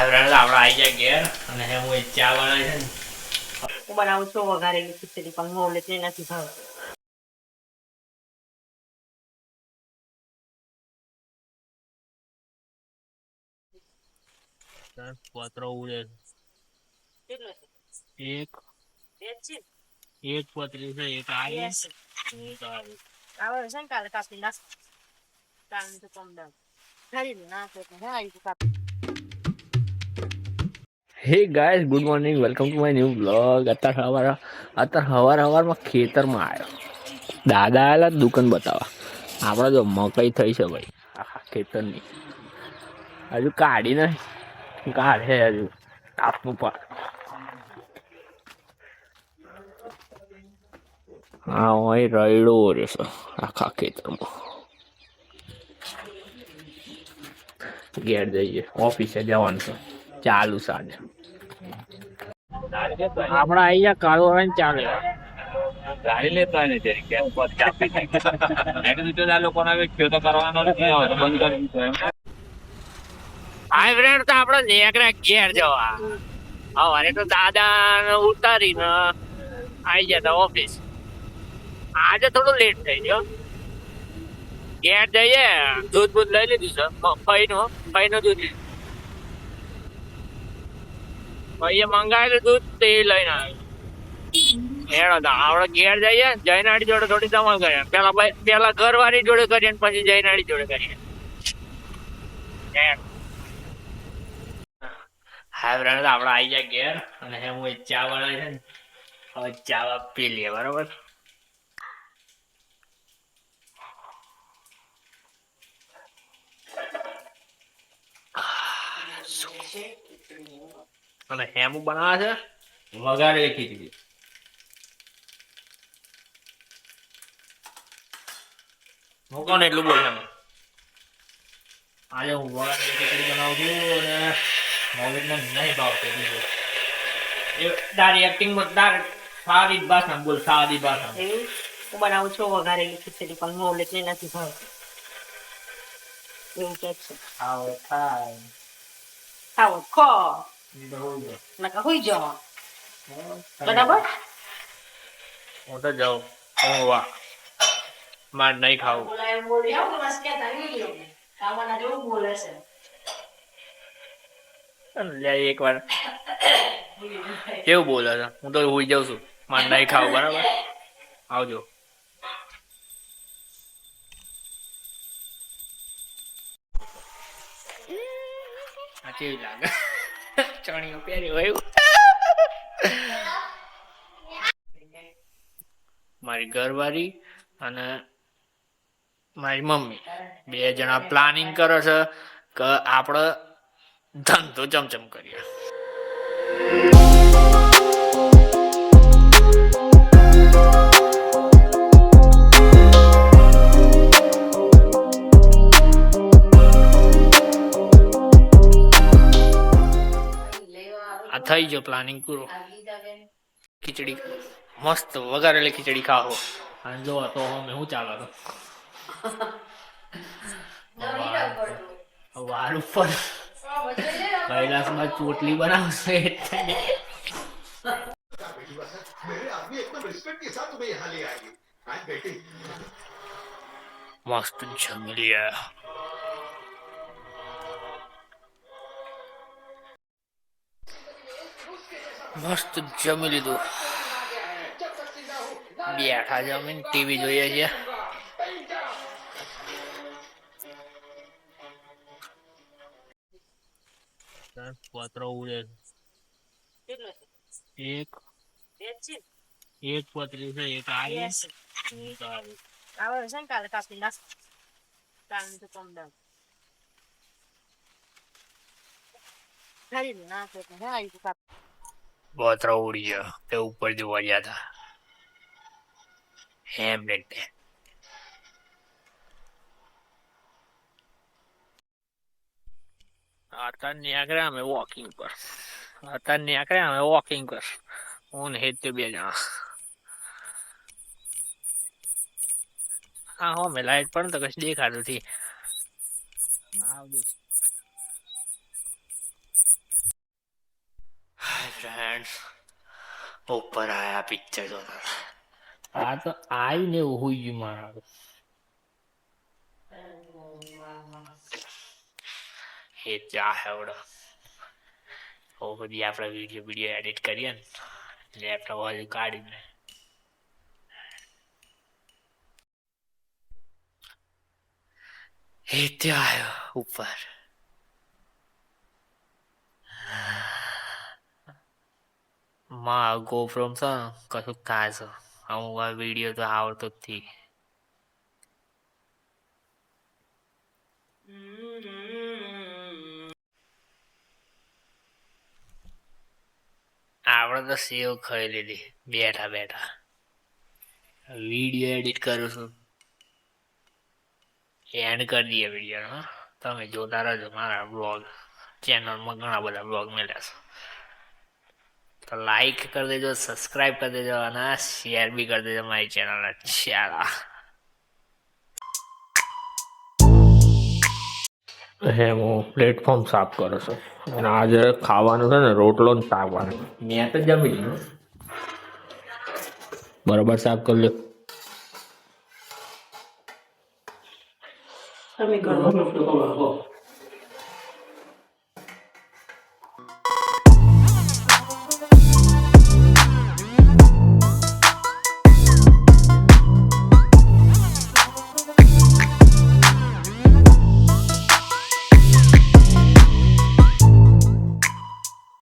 આપણે આવી જાય ઘેર અને હું ચા બનાવી છે ને હું બનાવું છું વઘારેલી ખીચડી પણ મોલે તે નથી ભાવ. પત્રો ઉડે કેટલું એક છે? એક પતરી છે એક આવીશ આવે છે ને કાલે કાપી નાખ. કાલે તો કમ દાવ ખરી ના તો હા એ કાપી. હે guys good morning welcome to my new blog. અત્યારે હવારમાં ખેતરમાં આવ્યો. દાદા આવેલા દુકાન બતાવવા. આપણે જો મકઈ થઈ છે ભાઈ આખા ખેતરની. હજુ કાઢી નહીં કાઢે હજુ કાપવું પડે. હા અહીં રયડો રહેશે આખા ખેતરમાં. ઘેર જઈએ ઓફિસે જવાનું છે ચાલુ સાંજે. આપડા આઈ ગયા કાળો ચાલે ગાડી લેતા ને લોકોને ખેતો કરવાનો તો આપડે નેકરા ઘેર જવા હવે તો દાદા ઉતારીને આઈ ગયા તા ઓફિસ. આજે થોડું લેટ થઈ ગયો. ઘેર જઈએ દૂધ બૂધ લઈ લીધું છે ફઈ નું દૂધ ભાઈએ મંગાવેલું દૂધ તે લઈને આવ્યો. આપડે ઘેર જઈએ જયનાડી જોડે થોડી ધમાલ કરીએ. પેલા ઘરવાળી જોડે કરીએ પછી જયનાડી જોડે કરીએ. હા ફ્રેન્ડ આપડે આવી જાય ઘેર અને હું ચા બનાવી છે ને હવે ચા પી લઈએ બરોબર. અને હેમું બનાવે છે વઘારેલી ખીચડી. હું કોણ એટલું બોલ આજે હું વઘારેલી ખીચડી બનાવું છું અને મોવિનને નહીં ભાવતું એ તારી એક્ટિંગમાં તાર સાદી ભાષા બોલ સાદી ભાષા. હું બનાવું છું વઘારેલી ખીચડી પણ મોલે તે નથી ભાવ. એવું કે છે આવો થાય ખાવો ખો નકા હોઈ જાઓ બરાબર. હું તો જાઉં હું વાહ માર નહીં ખાવું. એક વાર કેવું બોલે છે હું તો હોઈ જાઉં છું માર નહીં ખાવું બરાબર. આવજો. કેવી લાગે ચણીઓ પહેરી હોય મારી ઘરવાળી અને મારી મમ્મી બે જણા પ્લાનિંગ કરે છે કે આપણે ધંધો ચમચમ કરીએ. આ થઈ ગયો પ્લાનિંગ પૂરો. ખીચડી મસ્ત વઘારેલી ખીચડી ખાવો અને જો તો અમે શું ચાલે તો વાર ઉપર કૈલાસમાં ચોટલી બનાવશે. મસ્ત જમી લે. મસ્ત જમી લીધું બેઠા જમીન ટીવી જોઈએ છીએ. પત્રો ઉડે એક પતરી છે એક આવીશ આવે છે ને કાલે કાપી નાખ. કાલે તો કમ દાવ ખરી ના તો હા એ કાપી. પત્રો ઉડી ગયો તે ઉપર જોવા ગયા હતા હેમલેટ. અત્યારે નીકળ્યા અમે વોકિંગ પર હું ને હેત બે જણા. હા હો મેં લાઈટ પણ તો કશું દેખાતું નથી. ઉપર આયા પિક્ચર જોતા આ તો આવ્યું ને એવું હોઈ ગયું મારા એ ચા હેવડો બહુ બધી આપણે વિડીયો એડિટ કરીએ ને લેપટોપ હજુ કાઢીને એ ત્યાં આવ્યો ઉપર માં ગોપ્રોમ છે ને કશું થાય છે અમુક આ વિડીયો તો આવડતો જ થી આપણે તો સેવ ખાઈ લીધી બેઠા બેઠા વિડીયો એડિટ કરું છું એન્ડ કરી દઈએ વિડીયો તમે જોતા રહેજો મારા બ્લોગ ચેનલમાં ઘણા બધા બ્લોગ મળ્યા છે તો લાઈક કરી દેજો સબસ્ક્રાઈબ કરી દેજો અને શેર બી કરી દેજો મારી ચેનલને ચાલા હું પ્લેટફોર્મ સાફ કરું છું અને આજે ખાવાનું છે ને રોટલો ને શાકવાનું મેં તો જમી લીધું બરોબર સાફ કરી લો તમે કરો